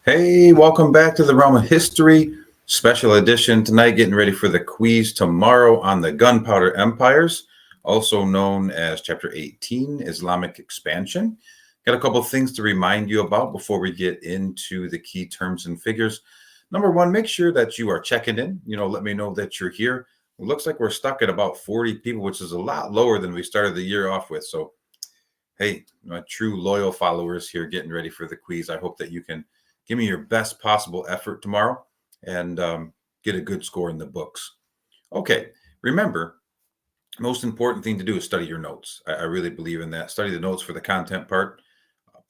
Hey, welcome back to the Realm of History, special edition tonight, getting ready for the quiz tomorrow on the Gunpowder Empires, also known as Chapter 18, Islamic Expansion. Got a couple of things to remind you about before we get into the key terms and figures. Number one, make sure that you are checking in. Let me know that you're here. It looks like we're stuck at about 40 people, which is a lot lower than we started the year off with. So, hey, my true loyal followers here getting ready for the quiz. I hope that you can give me your best possible effort tomorrow and get a good score in the books. Okay, remember, most important thing to do is study your notes. I really believe in that. Study the notes for the content part.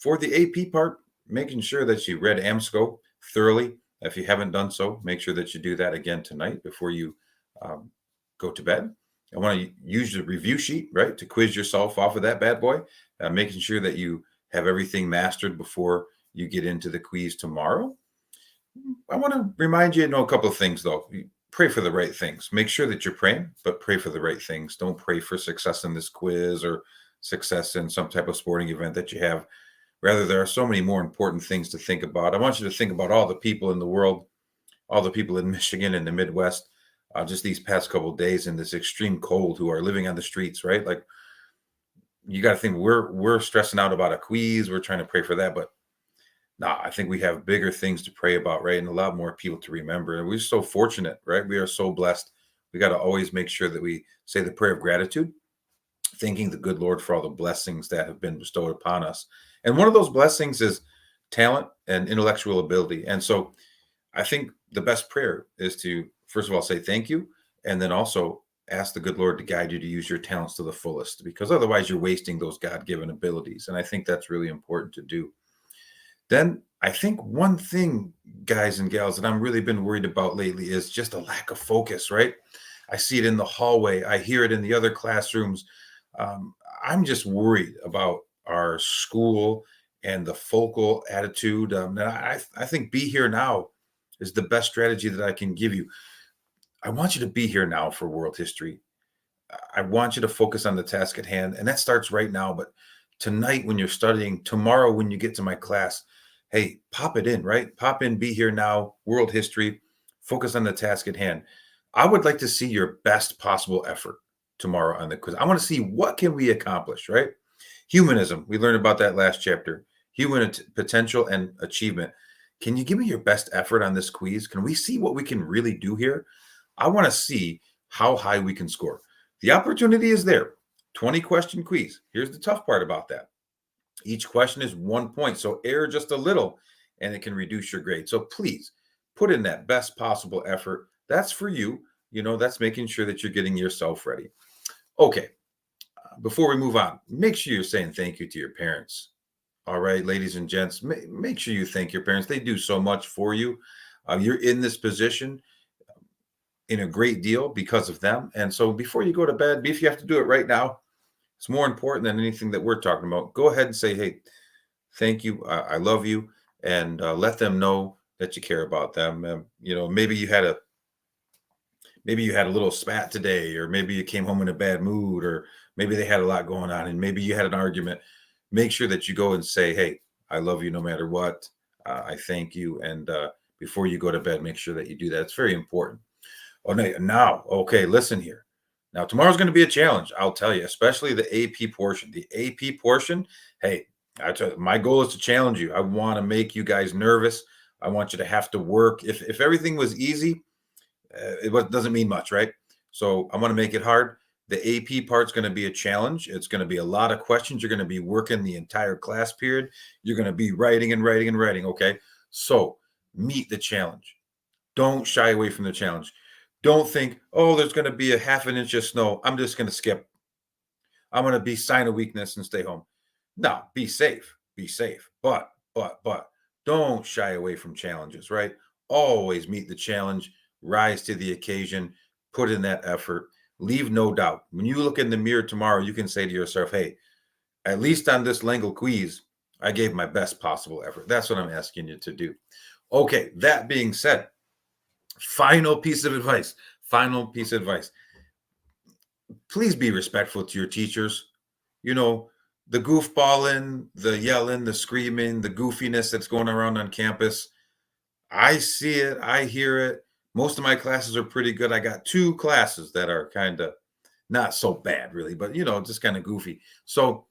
For the AP part, making sure that you read AMSCO thoroughly. If you haven't done so, make sure that you do that again tonight before you um, go to bed. I want to use the review sheet, right, to quiz yourself off of that bad boy, making sure that you have everything mastered before you get into the quiz tomorrow. I want to remind you, a couple of things, though. Pray for the right things. Make sure that you're praying, but pray for the right things. Don't pray for success in this quiz or success in some type of sporting event that you have. Rather, there are so many more important things to think about. I want you to think about all the people in the world, all the people in Michigan and the Midwest, just these past couple of days in this extreme cold who are living on the streets, right? Like, you got to think we're stressing out about a quiz. We're trying to pray for that, but nah, I think we have bigger things to pray about, right? And a lot more people to remember. And we're so fortunate, right? We are so blessed. We got to always make sure that we say the prayer of gratitude, thanking the good Lord for all the blessings that have been bestowed upon us. And one of those blessings is talent and intellectual ability. And so I think the best prayer is to, first of all, say thank you. And then also ask the good Lord to guide you to use your talents to the fullest, because otherwise you're wasting those God given abilities. And I think that's really important to do. Then I think one thing, guys and gals, that I'm really been worried about lately is just a lack of focus, right? I see it in the hallway. I hear it in the other classrooms. Um, I'm just worried about our school and the focal attitude. And I think be here now is the best strategy that I can give you. I want you to be here now for world history. I want you to focus on the task at hand, and that starts right now. But tonight, when you're studying, tomorrow, when you get to my class, hey, pop it in, right? Pop in, be here now, world history, focus on the task at hand. I would like to see your best possible effort tomorrow on the quiz. I want to see what can we accomplish, right? Humanism, we learned about that last chapter. Human potential and achievement. Can you give me your best effort on this quiz? Can we see what we can really do here? I want to see how high we can score. The opportunity is there. 20-question quiz. Here's the tough part about that. Each question is 1 point. So error just a little and it can reduce your grade. So please put in that best possible effort. That's for you. That's making sure that you're getting yourself ready. Okay. Before we move on, make sure you're saying thank you to your parents. All right, ladies and gents, make sure you thank your parents. They do so much for you. You're in this position in a great deal because of them. And so before you go to bed, if you have to do it right now, it's more important than anything that we're talking about. Go ahead and say, hey, thank you. I love you. And let them know that you care about them. Maybe you had a little spat today, or maybe you came home in a bad mood, or maybe they had a lot going on and maybe you had an argument. Make sure that you go and say, hey, I love you no matter what. I thank you. And before you go to bed, make sure that you do that. It's very important. Oh, now, okay, listen here. Now, tomorrow's going to be a challenge, I'll tell you, especially the AP portion. The AP portion, hey, my goal is to challenge you. I want to make you guys nervous. I want you to have to work. If everything was easy, doesn't mean much, right? So I want to make it hard. The AP part's going to be a challenge. It's going to be a lot of questions. You're going to be working the entire class period. You're going to be writing and writing and writing, okay? So meet the challenge. Don't shy away from the challenge. Don't think, oh, there's going to be a half an inch of snow. I'm just going to skip. I'm going to be sign of weakness and stay home. No, be safe. Be safe. But don't shy away from challenges, right? Always meet the challenge, rise to the occasion, put in that effort, leave no doubt. When you look in the mirror tomorrow, you can say to yourself, hey, at least on this Langle quiz, I gave my best possible effort. That's what I'm asking you to do. Okay, that being said, final piece of advice. Please be respectful to your teachers. The goofballing, the yelling, the screaming, the goofiness that's going around on campus. I see it. I hear it. Most of my classes are pretty good. I got 2 classes that are kind of not so bad, really, but just kind of goofy. So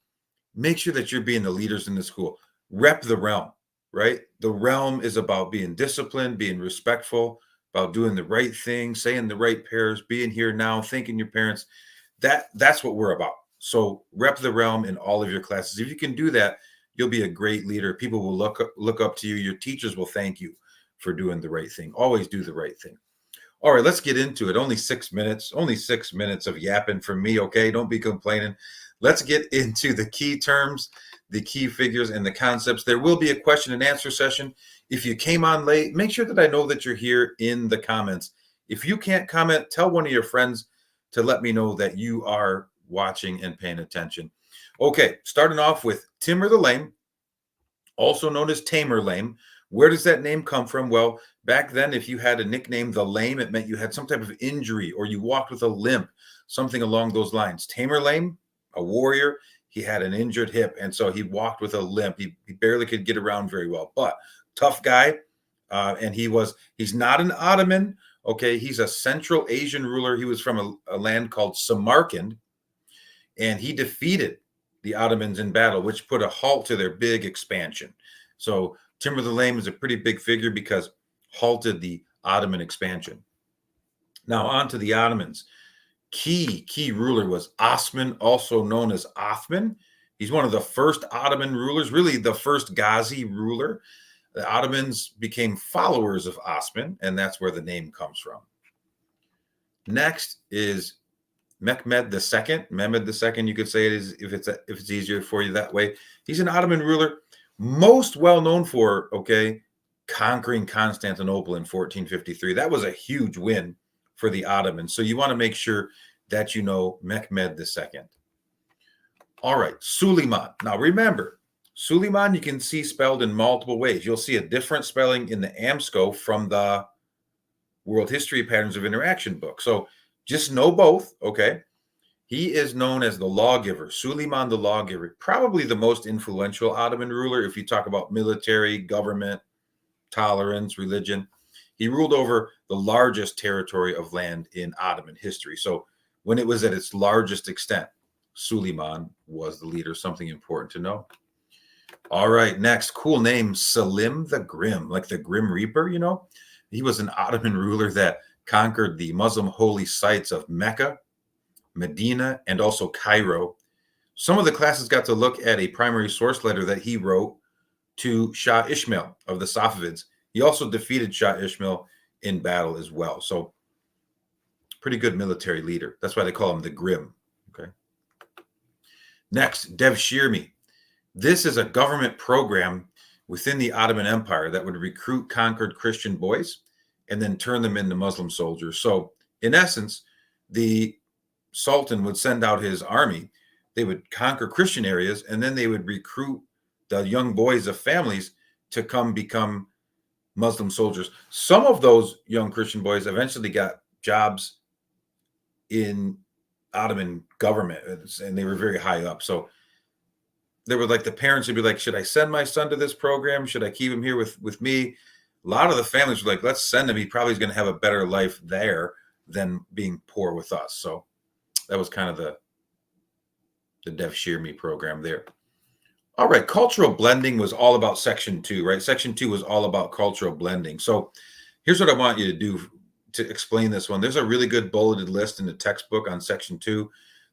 make sure that you're being the leaders in the school. Rep the realm, right? The realm is about being disciplined, being respectful, about doing the right thing, saying the right prayers, being here now, thanking your parents. That's what we're about. So rep the realm in all of your classes. If you can do that, you'll be a great leader. People will look up to you. Your teachers will thank you for doing the right thing. Always do the right thing. All right, let's get into it. Only 6 minutes. Only 6 minutes of yapping from me. Okay, don't be complaining. Let's get into the key terms, the key figures, and the concepts. There will be a question and answer session. If you came on late, make sure that I know that you're here in the comments. If you can't comment, tell one of your friends to let me know that you are watching and paying attention. Okay, starting off with Timur the Lame, also known as Tamer Lame. Where does that name come from? Well, back then, if you had a nickname, the Lame, it meant you had some type of injury or you walked with a limp, something along those lines. Tamer Lame, a warrior, he had an injured hip, and so he walked with a limp. He barely could get around very well, but tough guy. And he's not an Ottoman. Okay, he's a Central Asian ruler. He was from a land called Samarkand, and he defeated the Ottomans in battle, which put a halt to their big expansion. So Timur the Lame is a pretty big figure because halted the Ottoman expansion. Now on to the Ottomans. Key ruler was Osman, also known as Othman. He's one of the first Ottoman rulers, really the first Ghazi ruler. The Ottomans became followers of Osman, and that's where the name comes from. Next is Mehmed II. Mehmed II, you could say it is if it's easier for you that way. He's an Ottoman ruler, most well known for conquering Constantinople in 1453. That was a huge win for the Ottomans. So you want to make sure that you know Mehmed II. All right, Suleiman. Now remember, Suleiman you can see spelled in multiple ways. You'll see a different spelling in the AMSCO from the World History Patterns of Interaction book. So just know both, okay? He is known as the lawgiver, Suleiman the lawgiver, probably the most influential Ottoman ruler if you talk about military, government, tolerance, religion. He ruled over the largest territory of land in Ottoman history. So when it was at its largest extent, Suleiman was the leader, something important to know. All right, next, cool name, Selim the Grim, like the Grim Reaper, He was an Ottoman ruler that conquered the Muslim holy sites of Mecca, Medina, and also Cairo. Some of the classes got to look at a primary source letter that he wrote to Shah Ismail of the Safavids. He also defeated Shah Ismail in battle as well. So pretty good military leader. That's why they call him the Grim. Okay. Next, Devshirme. This is a government program within the Ottoman Empire that would recruit conquered Christian boys and then turn them into Muslim soldiers. So in essence, the Sultan would send out his army. They would conquer Christian areas, and then they would recruit the young boys of families to come become Muslim soldiers. Some of those young Christian boys eventually got jobs in Ottoman government, and they were very high up. So there were the parents would be like, should I send my son to this program? Should I keep him here with me? A lot of the families were like, let's send him. He probably is going to have a better life there than being poor with us. So that was kind of the Devshirme program there. All right, cultural blending was all about section 2, right? Section 2 was all about cultural blending. So here's what I want you to do to explain this one. There's a really good bulleted list in the textbook on section 2.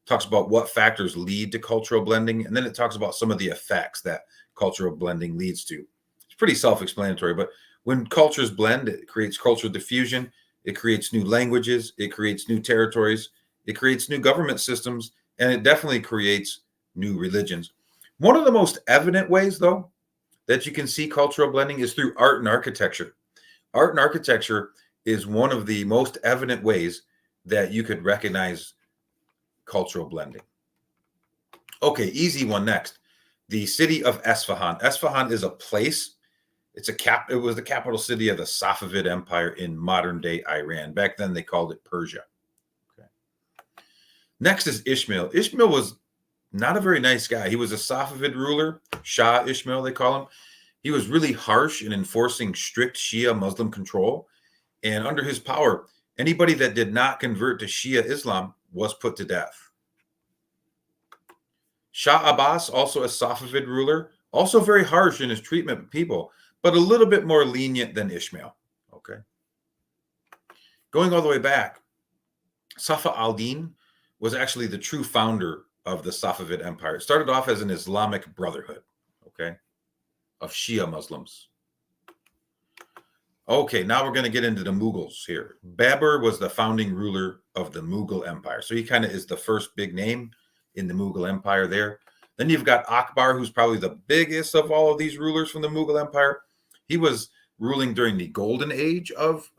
Talks about what factors lead to cultural blending, and then it talks about some of the effects that cultural blending leads to. It's pretty self-explanatory, but when cultures blend, it creates cultural diffusion, it creates new languages, it creates new territories, it creates new government systems, and it definitely creates new religions. One of the most evident ways, though, that you can see cultural blending is through art and architecture. Art and architecture is one of the most evident ways that you could recognize cultural blending. Okay, easy one next. The city of Esfahan. Esfahan is a place. It was the capital city of the Safavid Empire in modern-day Iran. Back then, they called it Persia. Okay. Next is Ishmael. Ishmael was not a very nice guy. He was a Safavid ruler, Shah Ismail, they call him. He was really harsh in enforcing strict Shia Muslim control. And under his power, anybody that did not convert to Shia Islam was put to death. Shah Abbas, also a Safavid ruler, also very harsh in his treatment of people, but a little bit more lenient than Ishmael. Okay. Going all the way back, Safa al-Din was actually the true founder of the Safavid Empire. It started off as an Islamic brotherhood, okay, of Shia Muslims. Okay, now we're going to get into the Mughals here. Babur was the founding ruler of the Mughal Empire. So he kind of is the first big name in the Mughal Empire there. Then you've got Akbar, who's probably the biggest of all of these rulers from the Mughal Empire. He was ruling during the golden age of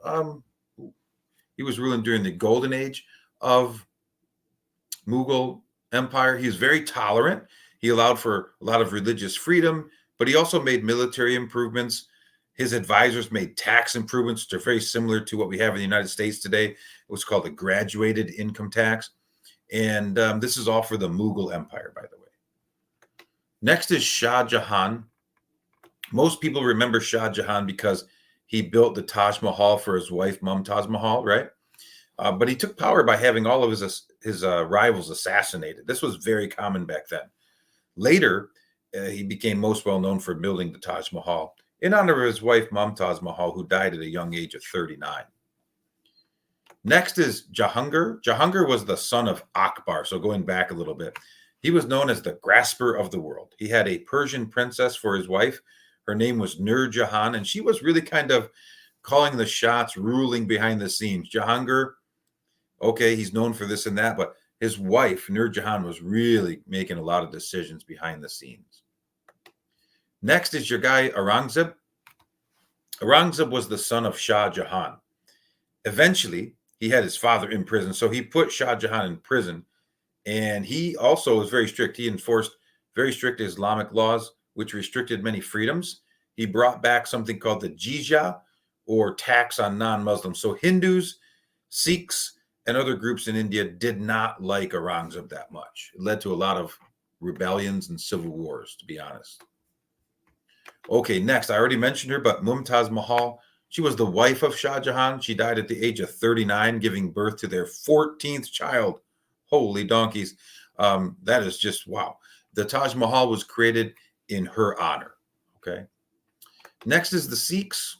Mughal Empire. He was very tolerant. He allowed for a lot of religious freedom, but he also made military improvements. His advisors made tax improvements, which are very similar to what we have in the United States today. It was called a graduated income tax. And this is all for the Mughal Empire, by the way. Next is Shah Jahan. Most people remember Shah Jahan because he built the Taj Mahal for his wife, Mumtaz Mahal, right? But he took power by having all of his rivals assassinated. This was very common back then. Later, he became most well known for building the Taj Mahal in honor of his wife, Mumtaz Mahal, who died at a young age of 39. Next is Jahangir. Jahangir was the son of Akbar. So going back a little bit, he was known as the grasper of the world. He had a Persian princess for his wife. Her name was Nur Jahan, and she was really kind of calling the shots, ruling behind the scenes. Jahangir, okay, he's known for this and that, but his wife, Nur Jahan, was really making a lot of decisions behind the scenes. Next is your guy, Aurangzeb. Aurangzeb was the son of Shah Jahan. Eventually, he had his father in prison, so he put Shah Jahan in prison, and he also was very strict. He enforced very strict Islamic laws, which restricted many freedoms. He brought back something called the jizya, or tax on non-Muslims. So Hindus, Sikhs, and other groups in India did not like Aurangzeb that much. It led to a lot of rebellions and civil wars, to be honest. Okay, next, I already mentioned her, but Mumtaz Mahal, she was the wife of Shah Jahan. She died at the age of 39, giving birth to their 14th child. Holy donkeys. That is just, wow. The Taj Mahal was created in her honor, okay? Next is the Sikhs.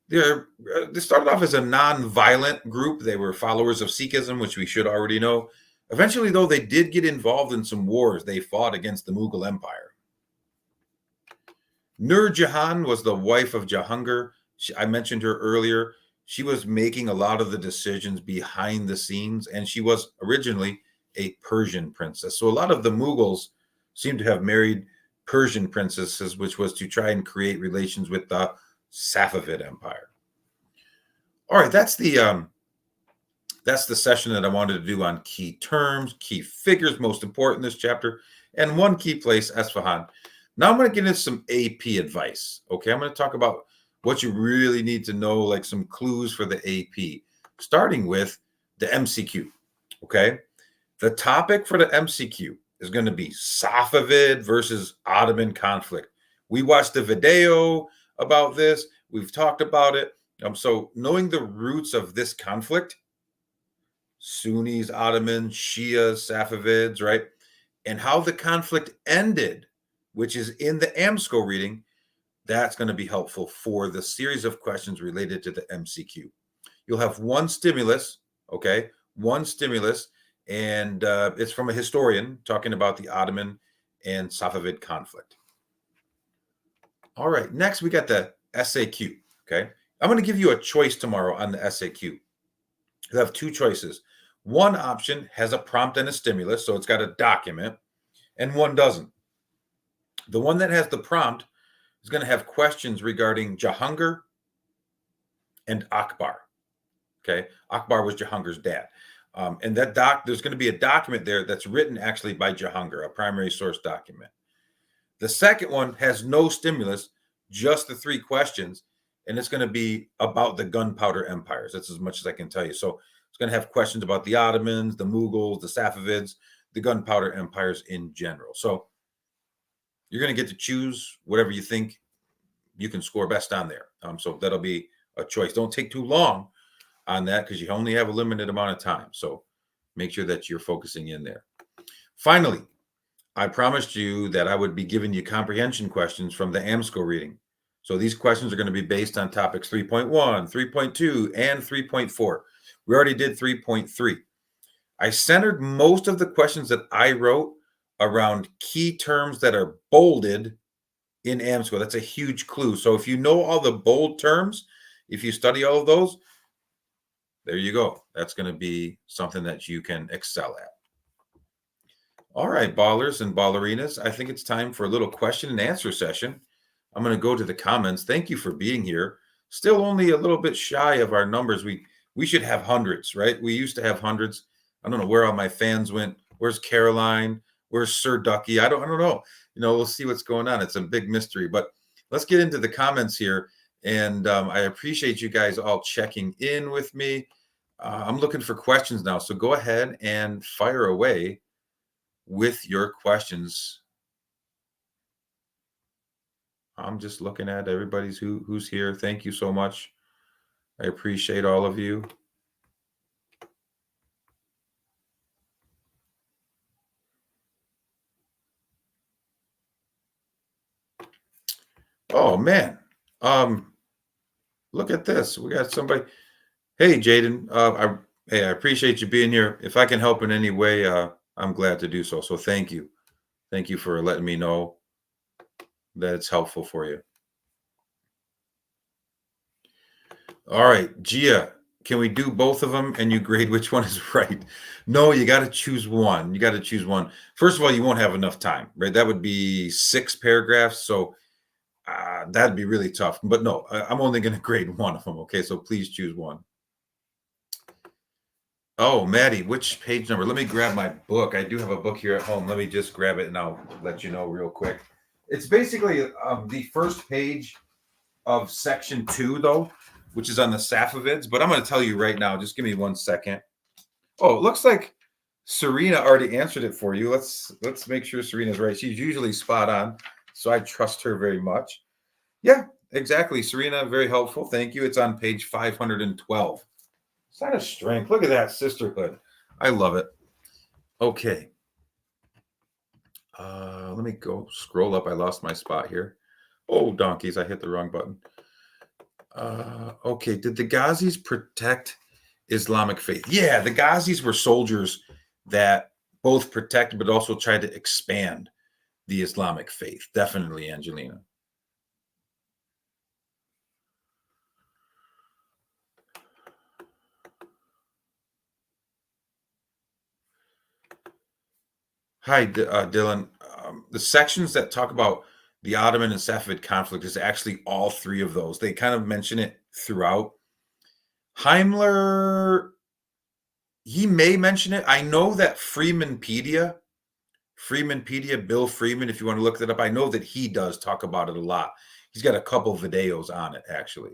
They started off as a non-violent group. They were followers of Sikhism, which we should already know. Eventually, though, they did get involved in some wars. They fought against the Mughal Empire. Nur Jahan was the wife of Jahangir. I mentioned her earlier. She was making a lot of the decisions behind the scenes, and she was originally a Persian princess. So a lot of the Mughals seem to have married Persian princesses, which was to try and create relations with the Safavid Empire. All right, that's the session that I wanted to do on key terms, key figures, most important in this chapter, and one key place, Esfahan. Now I'm going to get into some AP advice. Okay, I'm going to talk about what you really need to know, like some clues for the AP, starting with the MCQ. Okay, the topic for the MCQ is going to be Safavid versus Ottoman conflict. We watched a video about this. We've talked about it. So knowing the roots of this conflict, Sunnis, Ottomans, Shias, Safavids, right? And how the conflict ended, which is in the AMSCO reading, that's going to be helpful for the series of questions related to the MCQ. You'll have one stimulus, okay? One stimulus, and it's from a historian talking about the Ottoman and Safavid conflict. All right, next we got the SAQ, okay? I'm going to give you a choice tomorrow on the SAQ. You have two choices. One option has a prompt and a stimulus, so it's got a document, and one doesn't. The one that has the prompt is going to have questions regarding Jahangir and Akbar. Okay, Akbar was Jahangir's dad. And there's going to be a document there that's written actually by Jahangir, a primary source document. The second one has no stimulus, just the three questions, and it's going to be about the gunpowder empires. That's as much as I can tell you. So it's going to have questions about the Ottomans, the Mughals, the Safavids, the gunpowder empires in general. So you're going to get to choose whatever you think you can score best on there. So that'll be a choice. Don't take too long on that because you only have a limited amount of time. So make sure that you're focusing in there. Finally, I promised you that I would be giving you comprehension questions from the AMSCO reading. So these questions are going to be based on topics 3.1, 3.2, and 3.4. We already did 3.3. I centered most of the questions that I wrote around key terms that are bolded in AMSCO. That's a huge clue. So if you know all the bold terms, if you study all of those, there you go. That's going to be something that you can excel at. All right, ballers and ballerinas, I think it's time for a little question and answer session. I'm going to go to the comments. Thank you for being here. Still only a little bit shy of our numbers. We should have hundreds, right? We used to have hundreds. I don't know where all my fans went. Where's Caroline? Where's Sir Ducky? I don't know. We'll see what's going on. It's a big mystery, but let's get into the comments here. And I appreciate you guys all checking in with me. I'm looking for questions now. So go ahead and fire away with your questions. I'm just looking at everybody's who's here. Thank you so much. I appreciate all of you. Oh man. Look at this. We got somebody. Hey Jaden. I appreciate you being here. If I can help in any way, I'm glad to do so. So thank you. Thank you for letting me know that it's helpful for you. All right, Gia, can we do both of them and you grade which one is right? No, you got to choose one. You got to choose one. First of all, you won't have enough time, right? That would be 6 paragraphs. So that'd be really tough. But no, I'm only going to grade one of them. Okay, so please choose one. Oh, Maddie, which page number? Let me grab my book. I do have a book here at home. Let me just grab it and I'll let you know real quick. It's basically the first page of section 2, though, which is on the Safavids. But I'm going to tell you right now. Just give me 1 second. Oh, it looks like Serena already answered it for you. Let's make sure Serena's right. She's usually spot on, so I trust her very much. Yeah, exactly. Serena, very helpful. Thank you. It's on page 512. Sign of strength. Look at that sisterhood. I love it. Okay. Let me go scroll up. I lost my spot here. Oh, donkeys. I hit the wrong button. Okay. Did the Ghazis protect Islamic faith? Yeah, the Ghazis were soldiers that both protected but also tried to expand the Islamic faith. Definitely, Angelina. Hi, Dylan. The sections that talk about the Ottoman and Safavid conflict is actually all 3 of those. They kind of mention it throughout. Heimler, he may mention it. I know that Freemanpedia, Bill Freeman, if you want to look that up, I know that he does talk about it a lot. He's got a couple videos on it, actually.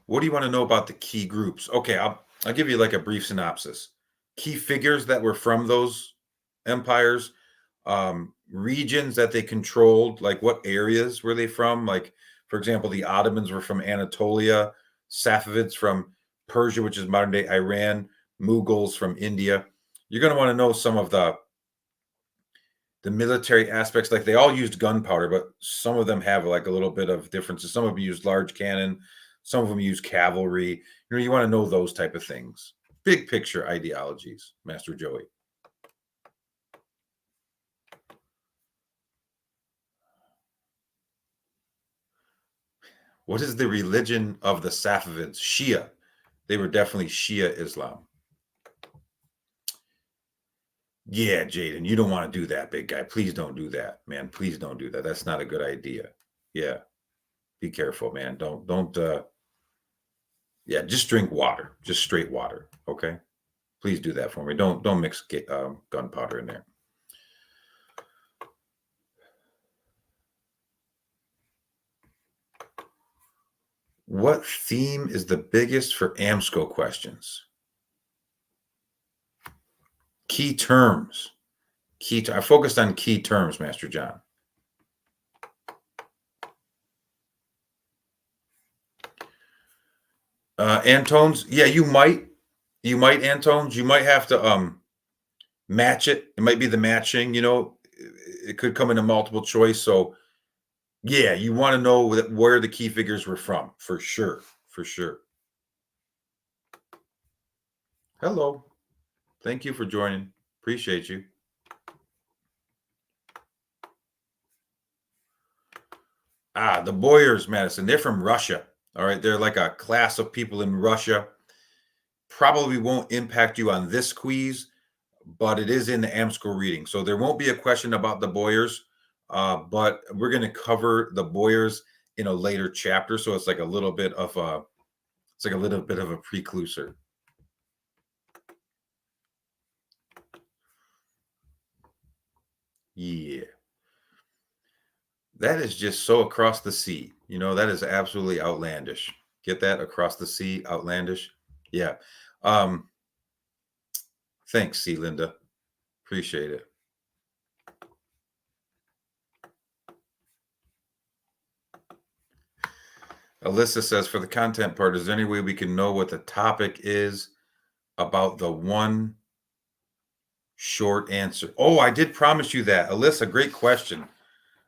What do you want to know about the key groups? Okay, I'll give you like a brief synopsis. Key figures that were from those empires, regions that they controlled, like what areas were they from? Like, for example, the Ottomans were from Anatolia, Safavids from Persia, which is modern day Iran, Mughals from India. You're going to want to know some of the military aspects. Like they all used gunpowder, but some of them have like a little bit of differences. Some of them used large cannon. Some of them use cavalry. You want to know those type of things. Big picture ideologies, Master Joey. What is the religion of the Safavids? Shia. They were definitely Shia Islam. Yeah, Jaden, you don't want to do that, big guy. Please don't do that, man. Please don't do that. That's not a good idea. Yeah. Be careful, man. Don't yeah, just drink water. Just straight water. Okay. Please do that for me. Don't mix gunpowder in there. What theme is the biggest for AMSCO questions? Key terms. I focused on key terms, Master John. Antones, yeah, you might Antones. You might have to match it. It might be the matching, it could come in a multiple choice. So yeah, you want to know where the key figures were from, for sure. For sure. Hello. Thank you for joining. Appreciate you. The Boyars, Madison, they're from Russia. All right. They're like a class of people in Russia. Probably won't impact you on this quiz, but it is in the AMSCO reading. So there won't be a question about the Boyars, but we're going to cover the Boyars in a later chapter. So it's like a little bit of a precluser. Yeah. That is just so across the sea. That is absolutely outlandish. Get that? Across the sea, outlandish. Yeah. Thanks, C. Linda. Appreciate it. Alyssa says, for the content part, is there any way we can know what the topic is about the one short answer? Oh, I did promise you that. Alyssa, great question.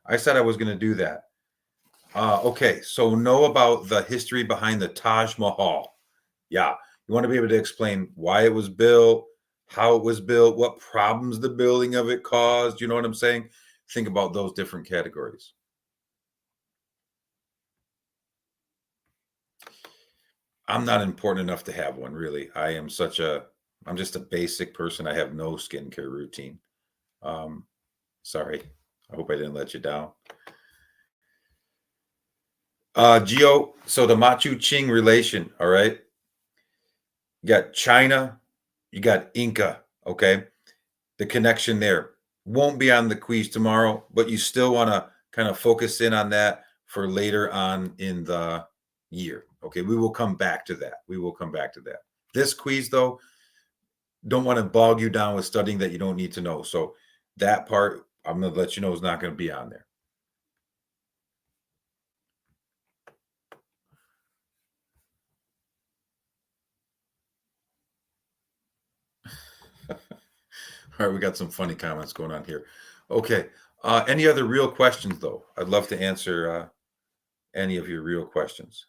I said I was going to do that. Okay, so know about the history behind the Taj Mahal. Yeah, you want to be able to explain why it was built, how it was built, what problems the building of it caused. You know what I'm saying? Think about those different categories. I'm not important enough to have one, really. I'm just a basic person. I have no skincare routine. Sorry. I hope I didn't let you down. Geo, so the Machu Qing relation, all right? You got China, you got Inca, okay? The connection there won't be on the quiz tomorrow, but you still want to kind of focus in on that for later on in the year. Okay, we will come back to that. This quiz, though, don't want to bog you down with studying that you don't need to know. So that part, I'm going to let you know, is not going to be on there. All right, we got some funny comments going on here. Okay, any other real questions, though? I'd love to answer any of your real questions.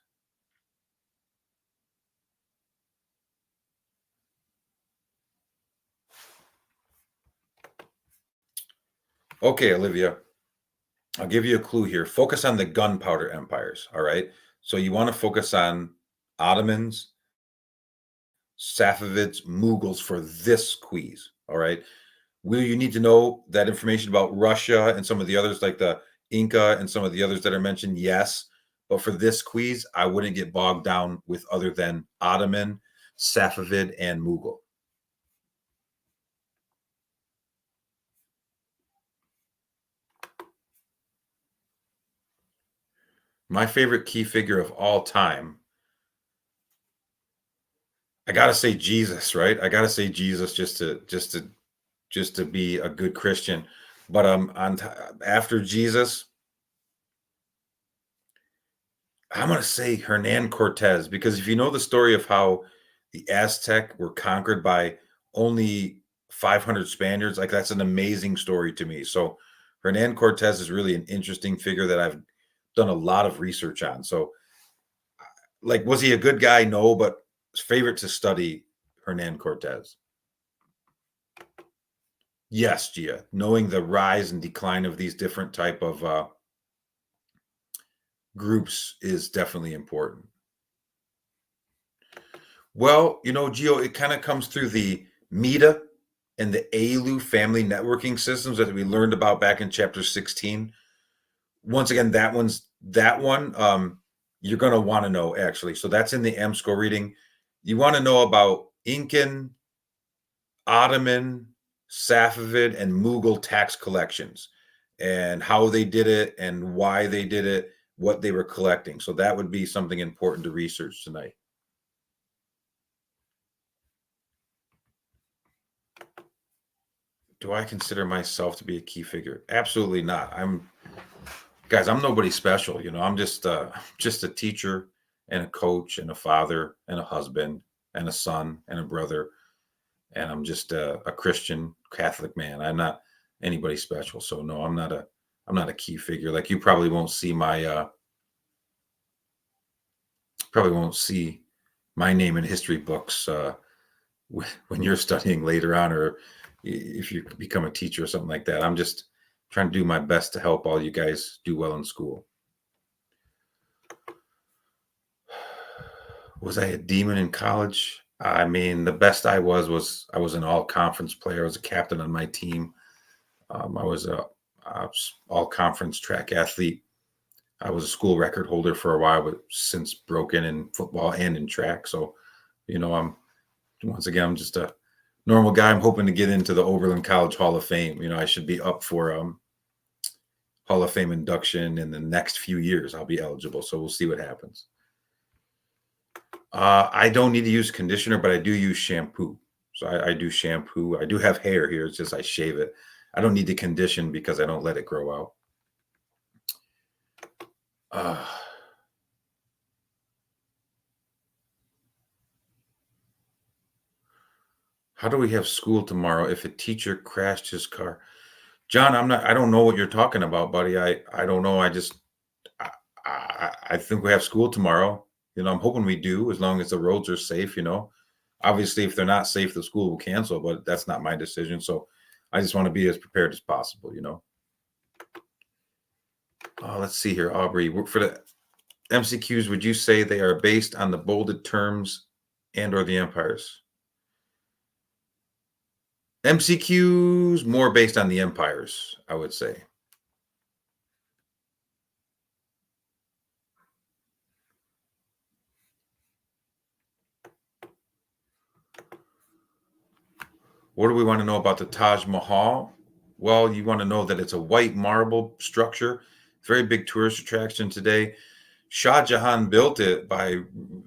Okay, Olivia, I'll give you a clue here. Focus on the gunpowder empires, all right? So you want to focus on Ottomans, Safavids, Mughals for this quiz, all right? Will you need to know that information about Russia and some of the others, like the Inca and some of the others that are mentioned? Yes. But for this quiz, I wouldn't get bogged down with other than Ottoman, Safavid, and Mughal. My favorite key figure of all time, I gotta say Jesus, right? I gotta say Jesus just to be a good Christian. But after Jesus, I'm going to say Hernan Cortez, because if you know the story of how the Aztec were conquered by only 500 Spaniards, like that's an amazing story to me. So Hernan Cortez is really an interesting figure that I've done a lot of research on. So, like, was he a good guy? No, but favorite to study Hernan Cortez. Yes, Gia, knowing the rise and decline of these different type of groups is definitely important. Well, Gio, it kind of comes through the META and the ALU family networking systems that we learned about back in chapter 16. Once again, that one you're going to want to know, actually. So that's in the AMSCO reading. You want to know about Incan, Ottoman, Safavid, and Mughal tax collections and how they did it and why they did it, what they were collecting. So that would be something important to research tonight. Do I consider myself to be a key figure? Absolutely not. I'm nobody special. Just a teacher and a coach and a father and a husband and a son and a brother. And I'm just a Christian Catholic man. I'm not anybody special. So no, I'm not a key figure. Like you probably won't see my name in history books when you're studying later on, or if you become a teacher or something like that. I'm just trying to do my best to help all you guys do well in school. Was I a demon in college? I mean, the best I was I was an all conference player. I was a captain on my team. I was a all conference track athlete. I was a school record holder for a while, but since broken in football and in track. So, I'm just a normal guy. I'm hoping to get into the Oberlin College Hall of Fame. I should be up for Hall of Fame induction in the next few years. I'll be eligible. So we'll see what happens. I don't need to use conditioner, but I do use shampoo. So I do shampoo. I do have hair here. It's just I shave it. I don't need to condition because I don't let it grow out. How do we have school tomorrow if a teacher crashed his car? John, I don't know what you're talking about, buddy. I don't know. I think we have school tomorrow. I'm hoping we do, as long as the roads are safe. Obviously, if they're not safe, the school will cancel, but that's not my decision. So I just want to be as prepared as possible. Let's see here, Aubrey. For the MCQs, would you say they are based on the bolded terms and or the empires? MCQs more based on the empires, I would say. What do we want to know about the Taj Mahal? Well, you want to know that it's a white marble structure, very big tourist attraction today. Shah Jahan built it by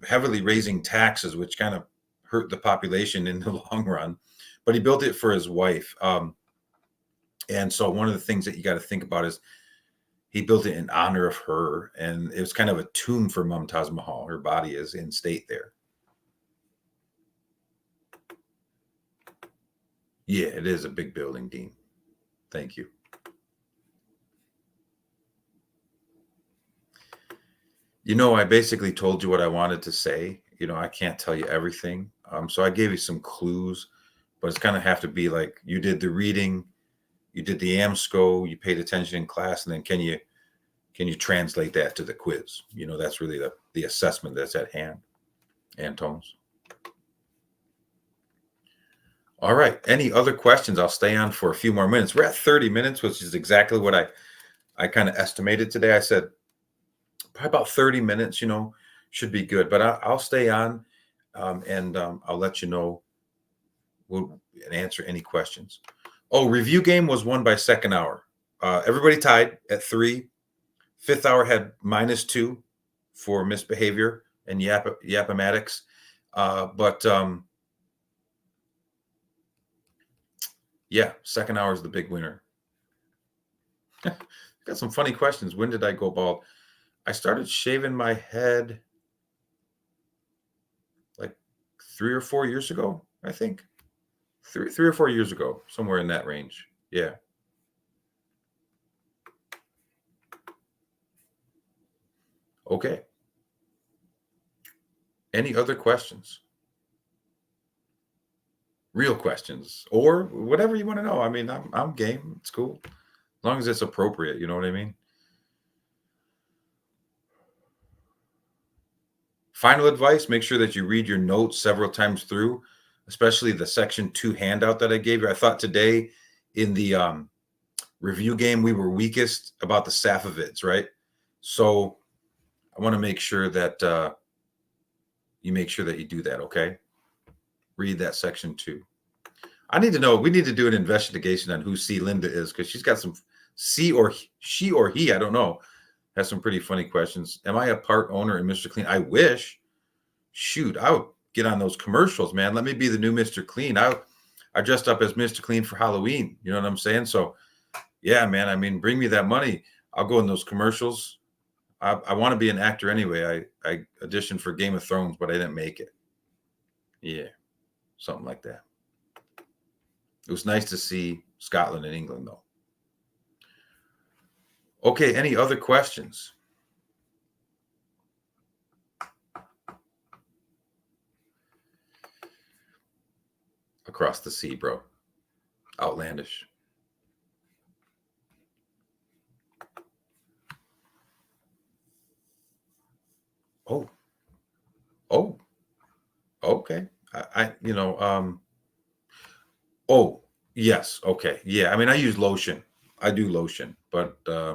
heavily raising taxes, which kind of hurt the population in the long run. But he built it for his wife. And so one of the things that you got to think about is he built it in honor of her. And it was kind of a tomb for Mumtaz Mahal. Her body is in state there. Yeah, it is a big building, Dean. Thank you. I basically told you what I wanted to say. I can't tell you everything. So I gave you some clues, but it's kind of have to be like you did the reading, you did the AMSCO, you paid attention in class, and then can you translate that to the quiz? That's really the assessment that's at hand. Antones. All right. Any other questions? I'll stay on for a few more minutes. We're at 30 minutes, which is exactly what I kind of estimated today. I said probably about 30 minutes, should be good. But I'll stay on and I'll let you know and answer any questions. Oh, review game was won by second hour. Everybody tied at 3. Fifth hour had -2 for misbehavior and Yapomatics. But yeah, second hour is the big winner. Got some funny questions. When did I go bald? I started shaving my head like 3 or 4 years ago, I think. 3 or 4 years ago, somewhere in that range. Yeah. Okay. Any other questions? Real questions or whatever you want to know. I mean, I'm game. It's cool. As long as it's appropriate, you know what I mean? Final advice, make sure that you read your notes several times through, especially the section 2 handout that I gave you. I thought today in the review game we were weakest about the Safavids, right? So I want to make sure that you do that, okay? Read that section 2. I need to know. We need to do an investigation on who C. Linda is because she's got some she or he, I don't know, has some pretty funny questions. Am I a part owner in Mr. Clean? I wish. Shoot, I would get on those commercials, man. Let me be the new Mr. Clean. I dressed up as Mr. Clean for Halloween. You know what I'm saying? So yeah, man. I mean, bring me that money. I'll go in those commercials. I want to be an actor anyway. I auditioned for Game of Thrones, but I didn't make it. Yeah, something like that. It was nice to see Scotland and England, though. Okay, any other questions? Across the sea, bro. Outlandish. Oh, oh, okay. Oh, yes, okay. Yeah, I mean, I use lotion. I do lotion, but I,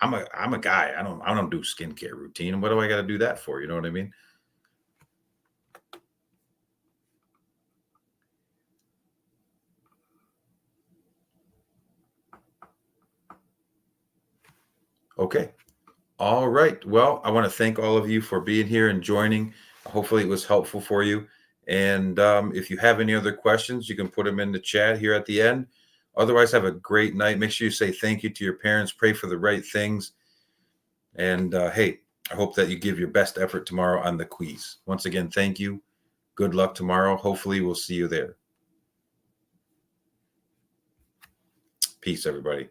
I'm a guy. I don't do skincare routine. What do I got to do that for? You know what I mean? Okay. All right. Well, I want to thank all of you for being here and joining. Hopefully, it was helpful for you. And if you have any other questions, you can put them in the chat here at the end. Otherwise, have a great night. Make sure you say thank you to your parents, pray for the right things. And hey, I hope that you give your best effort tomorrow on the quiz. Once again, thank you. Good luck tomorrow. Hopefully, we'll see you there. Peace, everybody.